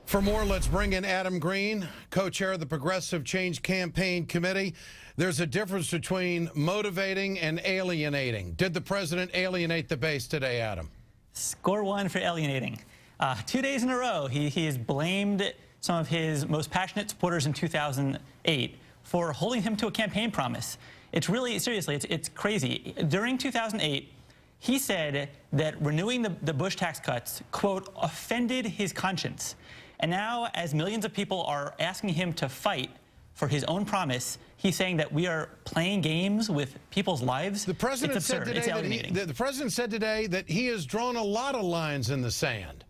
For more, let's bring in Adam Green, co-chair of the Progressive Change Campaign Committee. There's a difference between motivating and alienating. Did the president alienate the base today, Adam? Score one for alienating. 2 days in a row, he has blamed some of his most passionate supporters in 2008 for holding him to a campaign promise. It's really, seriously, it's crazy. During 2008, he said that renewing the Bush tax cuts, quote, offended his conscience. And now, as millions of people are asking him to fight for his own promise, he's saying that we are playing games with people's lives. The president it's absurd. said today it's alienating. the president said today that he has drawn a lot of lines in the sand.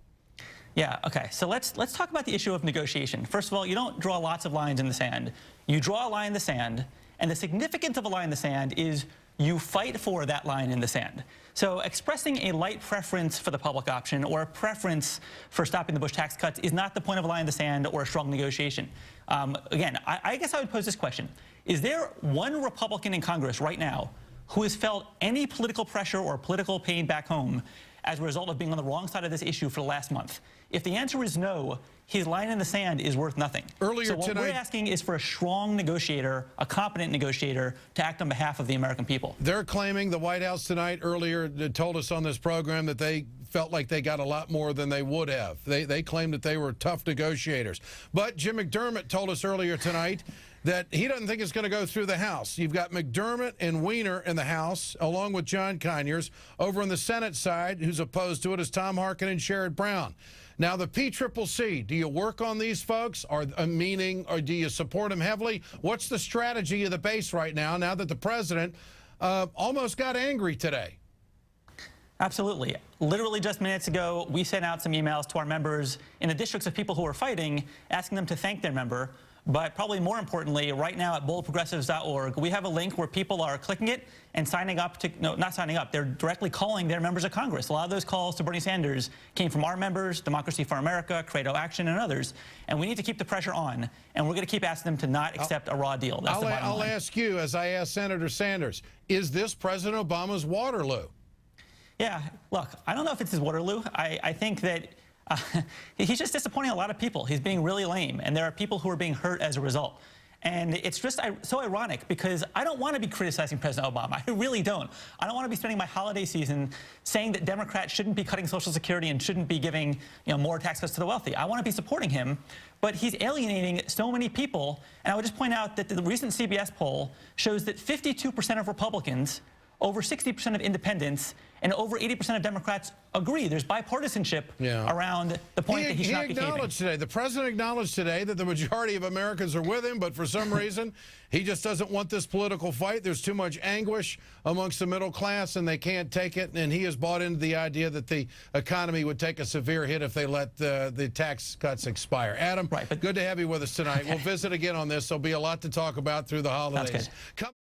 Yeah, okay. So let's talk about the issue of negotiation. First of all, you don't draw lots of lines in the sand. You draw a line in the sand, and the significance of a line in the sand is you fight for that line in the sand. So expressing a light preference for the public option or a preference for stopping the Bush tax cuts is not the point of a line in the sand or a strong negotiation. Again, I guess I would pose this question. Is there one Republican in Congress right now who has felt any political pressure or political pain back home as a result of being on the wrong side of this issue for the last month? If the answer is no, his line in the sand is worth nothing. Earlier what tonight, we're asking is for a strong negotiator, a competent negotiator, to act on behalf of the American people. They're claiming, the White House tonight earlier told us on this program, that they felt like they got a lot more than they would have. They claimed that they were tough negotiators. But Jim McDermott told us earlier tonight that he doesn't think it's going to go through the House. You've got McDermott and Weiner in the House, along with John Conyers. Over on the Senate side, who's opposed to it, is Tom Harkin and Sherrod Brown. Now, the PCCC, do you work on these folks, or do you support them heavily? What's the strategy of the base right now that the president almost got angry today? Absolutely. Literally just minutes ago, we sent out some emails to our members in the districts of people who are fighting, asking them to thank their member. But probably more importantly, right now at boldprogressives.org, we have a link where people are clicking it and signing up to, no, not signing up, they're directly calling their members of Congress. A lot of those calls to Bernie Sanders came from our members, Democracy for America, Credo Action, and others. And we need to keep the pressure on, and we're going to keep asking them to not accept a raw deal. That's the bottom line. I'll ask you, as I asked Senator Sanders, is this President Obama's Waterloo? Yeah, look, I don't know if it's his Waterloo. I think that he's just disappointing a lot of people. He's being really lame, and there are people who are being hurt as a result. And it's just so ironic, because I don't want to be criticizing President Obama. I really don't. I don't want to be spending my holiday season saying that Democrats shouldn't be cutting Social Security and shouldn't be giving more tax cuts to the wealthy. I want to be supporting him, but he's alienating so many people. And I would just point out that the recent CBS poll shows that 52% of Republicans, over 60% of independents, and over 80% of Democrats agree. There's bipartisanship around the point that he should not be behaving. The president acknowledged today that the majority of Americans are with him, but for some reason, he just doesn't want this political fight. There's too much anguish amongst the middle class, and they can't take it. And he has bought into the idea that the economy would take a severe hit if they let the tax cuts expire. Adam, good to have you with us tonight. Okay. We'll visit again on this. There'll be a lot to talk about through the holidays.